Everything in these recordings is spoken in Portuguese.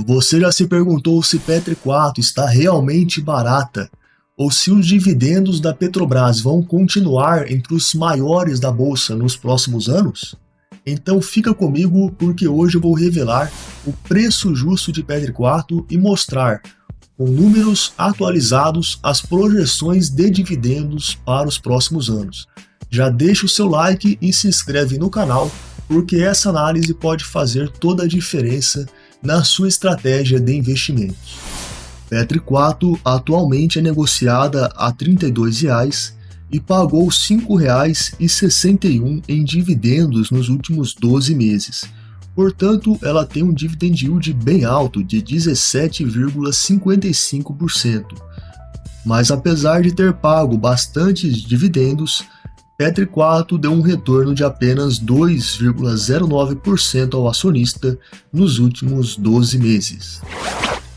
Você já se perguntou se Petri 4 está realmente barata? Ou se os dividendos da Petrobras vão continuar entre os maiores da bolsa nos próximos anos? Então fica comigo porque hoje eu vou revelar o preço justo de Petri 4 e mostrar, com números atualizados, as projeções de dividendos para os próximos anos. Já deixa o seu like e se inscreve no canal, porque essa análise pode fazer toda a diferença na sua estratégia de investimentos. Petri 4 atualmente é negociada a R$ 32,00 e pagou R$ 5,61 em dividendos nos últimos 12 meses. Portanto, ela tem um dividend yield bem alto, de 17,55%. Mas apesar de ter pago bastantes dividendos, Petri 4 deu um retorno de apenas 2,09% ao acionista nos últimos 12 meses.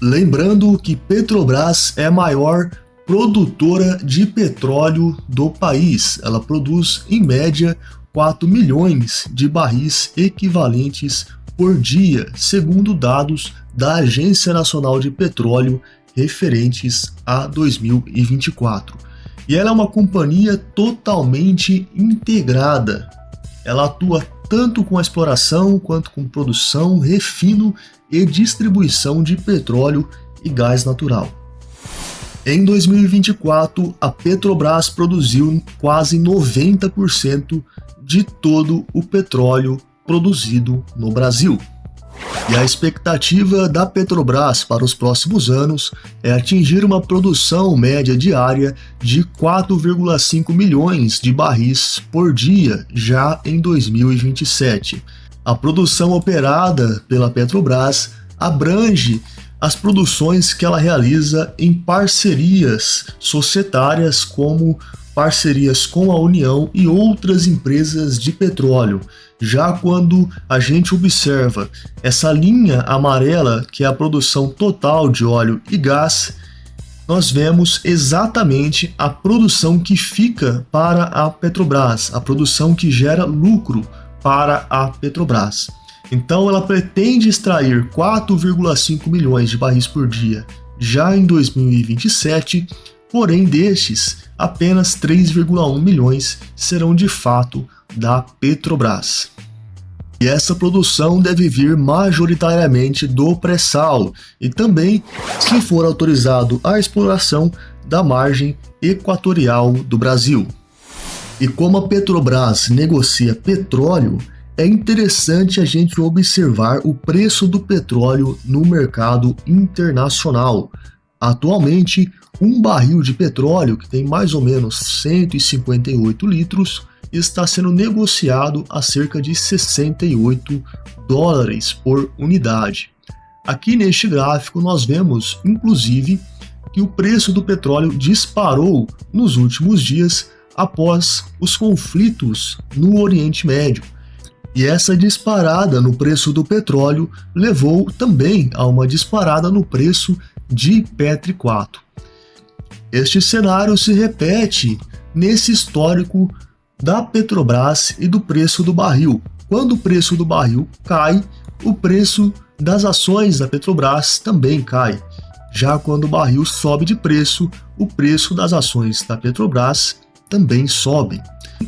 Lembrando que Petrobras é a maior produtora de petróleo do país. Ela produz, em média, 4 milhões de barris equivalentes por dia, segundo dados da Agência Nacional de Petróleo referentes a 2024. E ela é uma companhia totalmente integrada. Ela atua tanto com a exploração quanto com produção, refino e distribuição de petróleo e gás natural. Em 2024, a Petrobras produziu quase 90% de todo o petróleo produzido no Brasil. E a expectativa da Petrobras para os próximos anos é atingir uma produção média diária de 4,5 milhões de barris por dia já em 2027. A produção operada pela Petrobras abrange as produções que ela realiza em parcerias societárias, como parcerias com a União e outras empresas de petróleo. Já quando a gente observa essa linha amarela, que é a produção total de óleo e gás, nós vemos exatamente a produção que fica para a Petrobras, a produção que gera lucro para a Petrobras. Então ela pretende extrair 4,5 milhões de barris por dia já em 2027, porém destes, apenas 3,1 milhões serão de fato da Petrobras. E essa produção deve vir majoritariamente do pré-sal e também, se for autorizado a exploração, da margem equatorial do Brasil. E como a Petrobras negocia petróleo, é interessante a gente observar o preço do petróleo no mercado internacional. Atualmente, um barril de petróleo, que tem mais ou menos 158 litros, está sendo negociado a cerca de $68 por unidade. Aqui neste gráfico nós vemos, inclusive, que o preço do petróleo disparou nos últimos dias após os conflitos no Oriente Médio. E essa disparada no preço do petróleo levou também a uma disparada no preço de Petri 4. Este cenário se repete nesse histórico da Petrobras e do preço do barril. Quando o preço do barril cai, o preço das ações da Petrobras também cai. Já quando o barril sobe de preço, o preço das ações da Petrobras também sobe.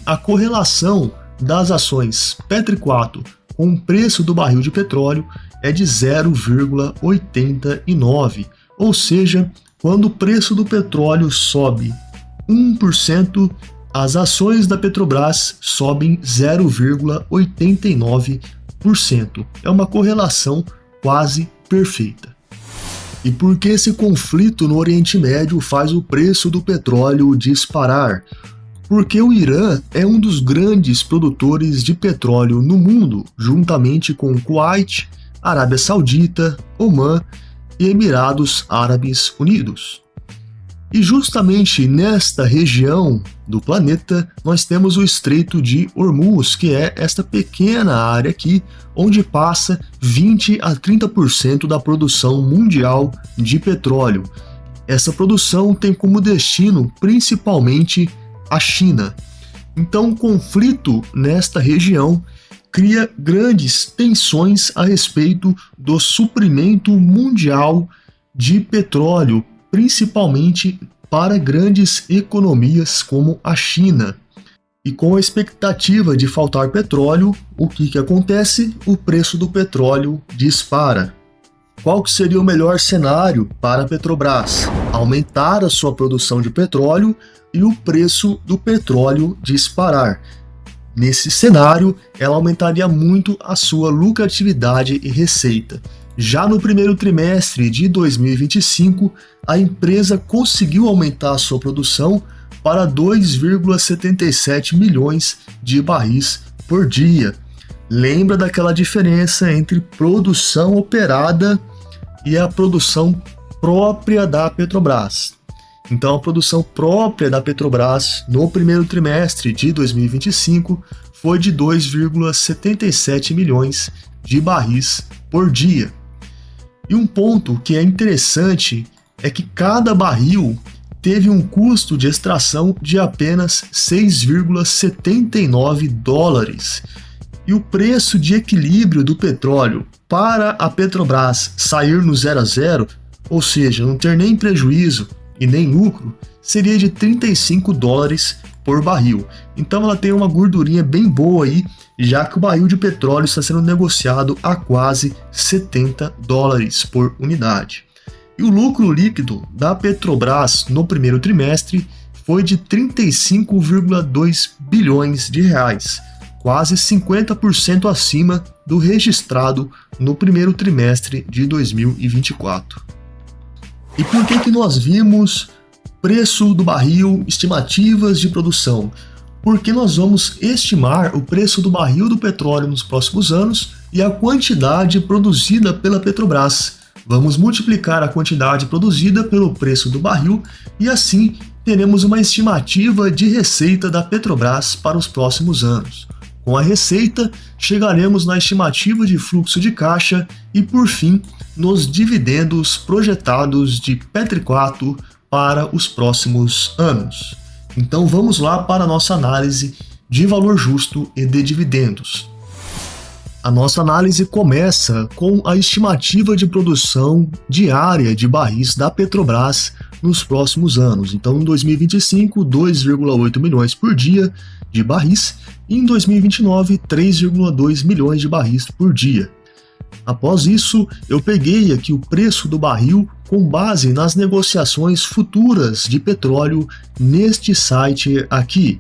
A correlação das ações Petri 4 com o preço do barril de petróleo é de 0,89, ou seja, quando o preço do petróleo sobe 1%, as ações da Petrobras sobem 0,89%. É uma correlação quase perfeita. E por que esse conflito no Oriente Médio faz o preço do petróleo disparar? Porque o Irã é um dos grandes produtores de petróleo no mundo, juntamente com Kuwait, Arábia Saudita, Omã e Emirados Árabes Unidos. E justamente nesta região do planeta nós temos o Estreito de Hormuz, que é esta pequena área aqui, onde passa 20 a 30% da produção mundial de petróleo. Essa produção tem como destino principalmente a China. Então, o conflito nesta região cria grandes tensões a respeito do suprimento mundial de petróleo, principalmente para grandes economias como a China. E com a expectativa de faltar petróleo, o que acontece? O preço do petróleo dispara. Qual que seria o melhor cenário para a Petrobras? Aumentar a sua produção de petróleo e o preço do petróleo disparar. Nesse cenário, ela aumentaria muito a sua lucratividade e receita. Já no primeiro trimestre de 2025, a empresa conseguiu aumentar a sua produção para 2,77 milhões de barris por dia. Lembra daquela diferença entre produção operada e a produção própria da Petrobras. Então, a produção própria da Petrobras no primeiro trimestre de 2025 foi de 2,77 milhões de barris por dia. E um ponto que é interessante é que cada barril teve um custo de extração de apenas 6,79 dólares. E o preço de equilíbrio do petróleo para a Petrobras sair no 0 a 0, ou seja, não ter nem prejuízo e nem lucro, seria de 35 dólares por barril. Então ela tem uma gordurinha bem boa aí, já que o barril de petróleo está sendo negociado a quase 70 dólares por unidade. E o lucro líquido da Petrobras no primeiro trimestre foi de 35,2 bilhões de reais, quase 50% acima do registrado no primeiro trimestre de 2024. E por que nós vimos preço do barril, estimativas de produção? Porque nós vamos estimar o preço do barril do petróleo nos próximos anos e a quantidade produzida pela Petrobras. Vamos multiplicar a quantidade produzida pelo preço do barril e assim teremos uma estimativa de receita da Petrobras para os próximos anos. Com a receita, chegaremos na estimativa de fluxo de caixa e, por fim, nos dividendos projetados de Petriquato para os próximos anos. Então vamos lá para a nossa análise de valor justo e de dividendos. A nossa análise começa com a estimativa de produção diária de barris da Petrobras nos próximos anos. Então, em 2025, 2,8 milhões por dia de barris e em 2029, 3,2 milhões de barris por dia. Após isso, eu peguei aqui o preço do barril com base nas negociações futuras de petróleo neste site aqui.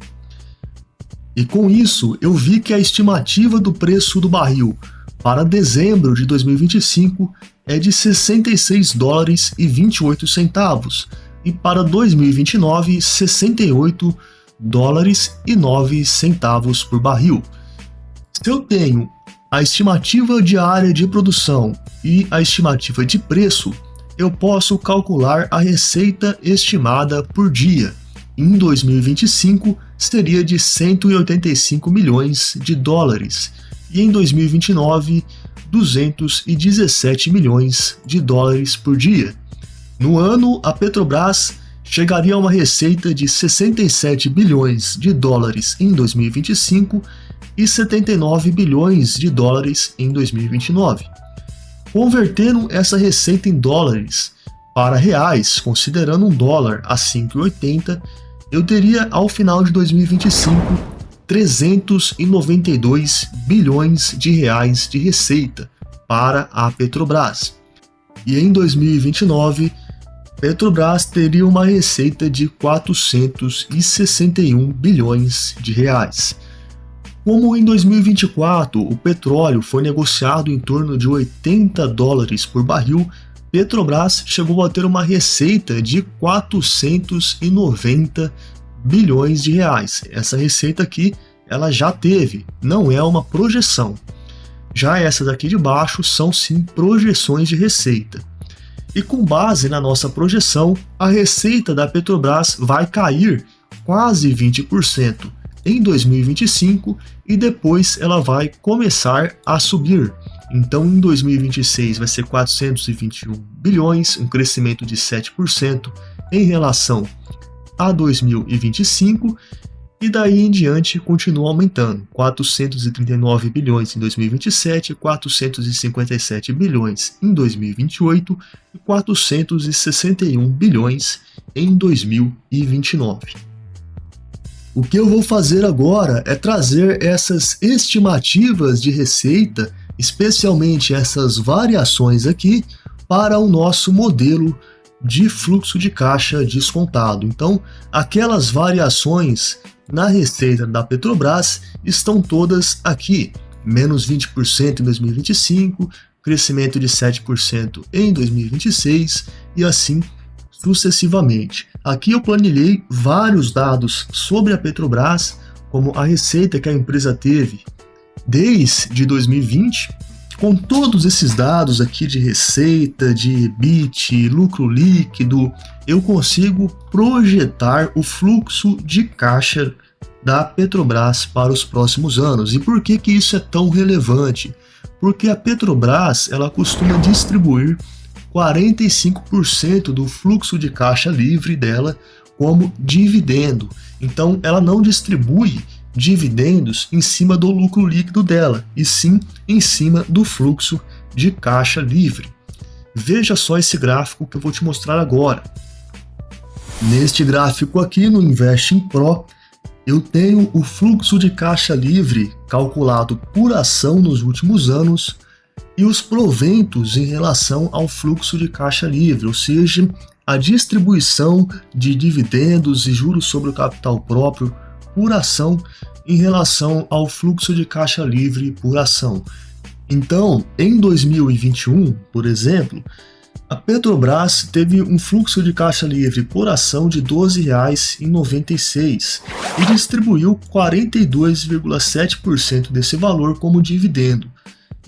E com isso, eu vi que a estimativa do preço do barril para dezembro de 2025 é de 66 dólares e 28 centavos e para 2029, 68 dólares e 9 centavos por barril. Se eu tenho a estimativa diária de produção e a estimativa de preço, eu posso calcular a receita estimada por dia. Em 2025, seria de 185 milhões de dólares e em 2029, 217 milhões de dólares por dia. No ano, a Petrobras chegaria a uma receita de 67 bilhões de dólares em 2025 e 79 bilhões de dólares em 2029. Convertendo essa receita em dólares para reais, considerando um dólar a 5,80, eu teria ao final de 2025 392 bilhões de reais de receita para a Petrobras. E em 2029, Petrobras teria uma receita de 461 bilhões de reais. Como em 2024 o petróleo foi negociado em torno de 80 dólares por barril, Petrobras chegou a ter uma receita de 490 bilhões de reais. Essa receita aqui, ela já teve, não é uma projeção. Já essas aqui de baixo são sim projeções de receita. E com base na nossa projeção, a receita da Petrobras vai cair quase 20% em 2025 e depois ela vai começar a subir. Então, em 2026 vai ser 421 bilhões, um crescimento de 7% em relação a 2025, e daí em diante continua aumentando, 439 bilhões em 2027, 457 bilhões em 2028 e 461 bilhões em 2029. O que eu vou fazer agora é trazer essas estimativas de receita, especialmente essas variações aqui, para o nosso modelo de fluxo de caixa descontado. Então, aquelas variações na receita da Petrobras estão todas aqui, menos 20% em 2025, crescimento de 7% em 2026 e assim sucessivamente. Aqui eu planilhei vários dados sobre a Petrobras, como a receita que a empresa teve desde 2020, com todos esses dados aqui de receita, de EBIT, lucro líquido, eu consigo projetar o fluxo de caixa da Petrobras para os próximos anos. E por que que isso é tão relevante? Porque a Petrobras, ela costuma distribuir 45% do fluxo de caixa livre dela como dividendo. Então, ela não distribui dividendos em cima do lucro líquido dela, e sim em cima do fluxo de caixa livre. Veja só esse gráfico que eu vou te mostrar agora. Neste gráfico aqui, no Investing Pro, eu tenho o fluxo de caixa livre calculado por ação nos últimos anos e os proventos em relação ao fluxo de caixa livre, ou seja, a distribuição de dividendos e juros sobre o capital próprio por ação em relação ao fluxo de caixa livre por ação. Então, em 2021, por exemplo, a Petrobras teve um fluxo de caixa livre por ação de R$ 12,96 e distribuiu 42,7% desse valor como dividendo.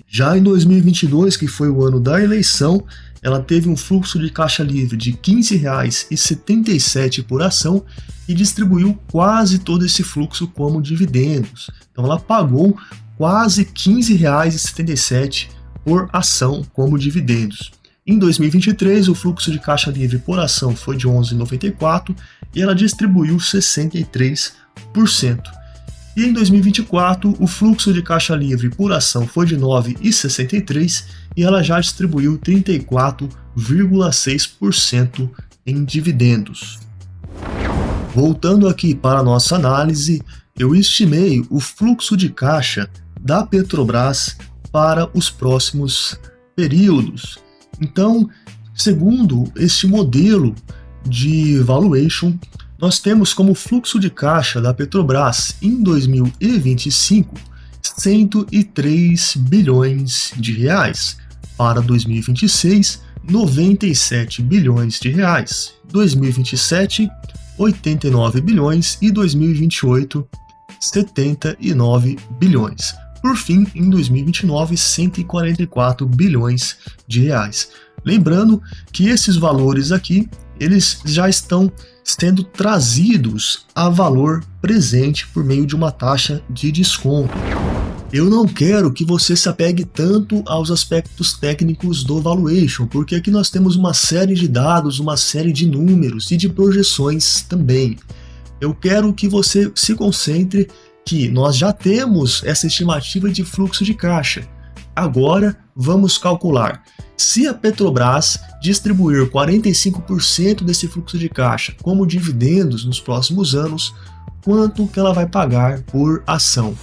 Já em 2022, que foi o ano da eleição, ela teve um fluxo de caixa livre de R$ 15,77 por ação e distribuiu quase todo esse fluxo como dividendos. Então ela pagou quase R$ 15,77 por ação como dividendos. Em 2023, o fluxo de caixa livre por ação foi de R$ 11,94 e ela distribuiu 63%. E em 2024, o fluxo de caixa livre por ação foi de R$ 9,63 e ela já distribuiu 34,6% em dividendos. Voltando aqui para a nossa análise, eu estimei o fluxo de caixa da Petrobras para os próximos períodos. Então, segundo este modelo de valuation, nós temos como fluxo de caixa da Petrobras em 2025 103 bilhões de reais, para 2026 97 bilhões de reais, 2027 89 bilhões e 2028 79 bilhões. Por fim, em 2029, 144 bilhões de reais. Lembrando que esses valores aqui, eles já estão sendo trazidos a valor presente por meio de uma taxa de desconto. Eu não quero que você se apegue tanto aos aspectos técnicos do valuation, porque aqui nós temos uma série de dados, uma série de números e de projeções também. Eu quero que você se concentre que nós já temos essa estimativa de fluxo de caixa. Agora vamos calcular. Se a Petrobras distribuir 45% desse fluxo de caixa como dividendos nos próximos anos, quanto que ela vai pagar por ação?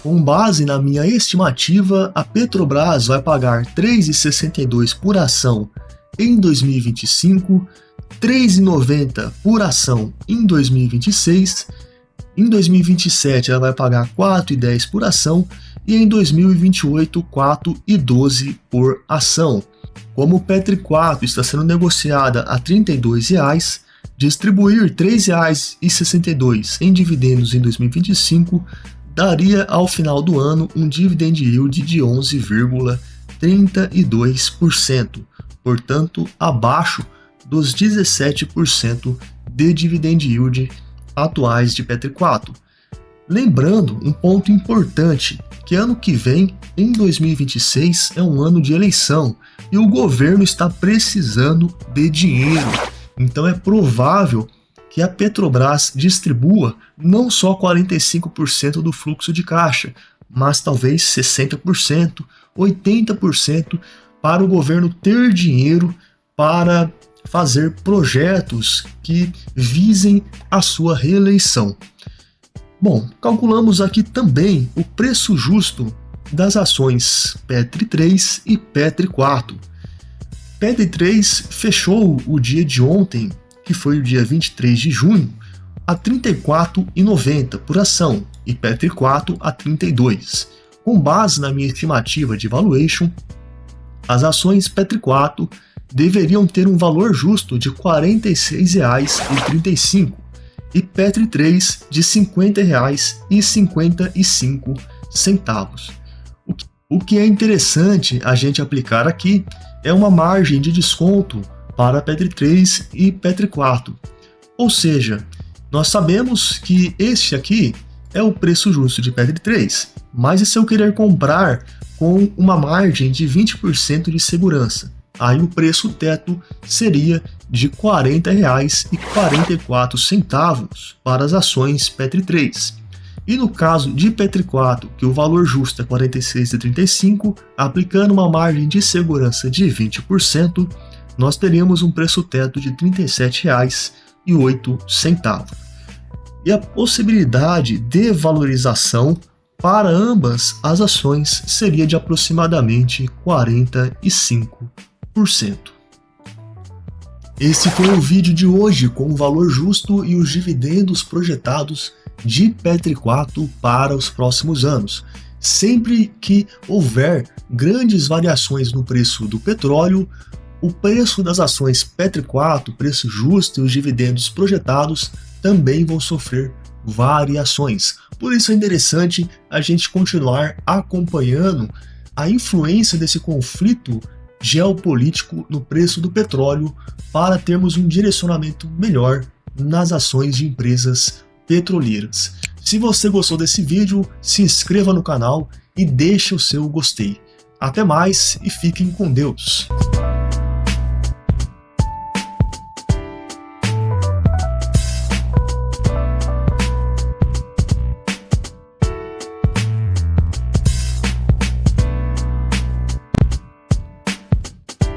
Com base na minha estimativa, a Petrobras vai pagar R$ 3,62 por ação em 2025, R$ 3,90 por ação em 2026, em 2027 ela vai pagar R$ 4,10 por ação e em 2028 R$ 4,12 por ação. Como o Petri 4 está sendo negociada a R$ 32,00, distribuir R$ 3,62 em dividendos em 2025 daria ao final do ano um dividend yield de 11,32%, portanto abaixo dos 17% de dividend yield atuais de Petri 4. Lembrando um ponto importante, que ano que vem, em 2026, é um ano de eleição e o governo está precisando de dinheiro. Então é provável que a Petrobras distribua não só 45% do fluxo de caixa, mas talvez 60%, 80% para o governo ter dinheiro para fazer projetos que visem a sua reeleição. Bom, calculamos aqui também o preço justo das ações Petri 3 e Petri 4. Petri 3 fechou o dia de ontem, que foi o dia 23 de junho, a R$ 34,90 por ação e Petri 4 a 32. Com base na minha estimativa de valuation, as ações Petri 4 deveriam ter um valor justo de R$ 46,35 e Petri 3 de R$ 50,55. O que é interessante a gente aplicar aqui é uma margem de desconto para Petri 3 e Petri 4. Ou seja, nós sabemos que este aqui é o preço justo de Petri 3, mas e se eu querer comprar com uma margem de 20% de segurança? Aí o preço teto seria de R$ 40,44 para as ações Petri 3. E no caso de Petri 4, que o valor justo é R$ 46,35, aplicando uma margem de segurança de 20%, nós teríamos um preço teto de R$ 37,08. E a possibilidade de valorização para ambas as ações seria de aproximadamente 45%. Esse foi o vídeo de hoje com o valor justo e os dividendos projetados de Petri 4 para os próximos anos. Sempre que houver grandes variações no preço do petróleo, o preço das ações Petri 4, preço justo e os dividendos projetados também vão sofrer variações. Por isso é interessante a gente continuar acompanhando a influência desse conflito geopolítico no preço do petróleo para termos um direcionamento melhor nas ações de empresas petroleiras. Se você gostou desse vídeo, se inscreva no canal e deixe o seu gostei. Até mais e fiquem com Deus!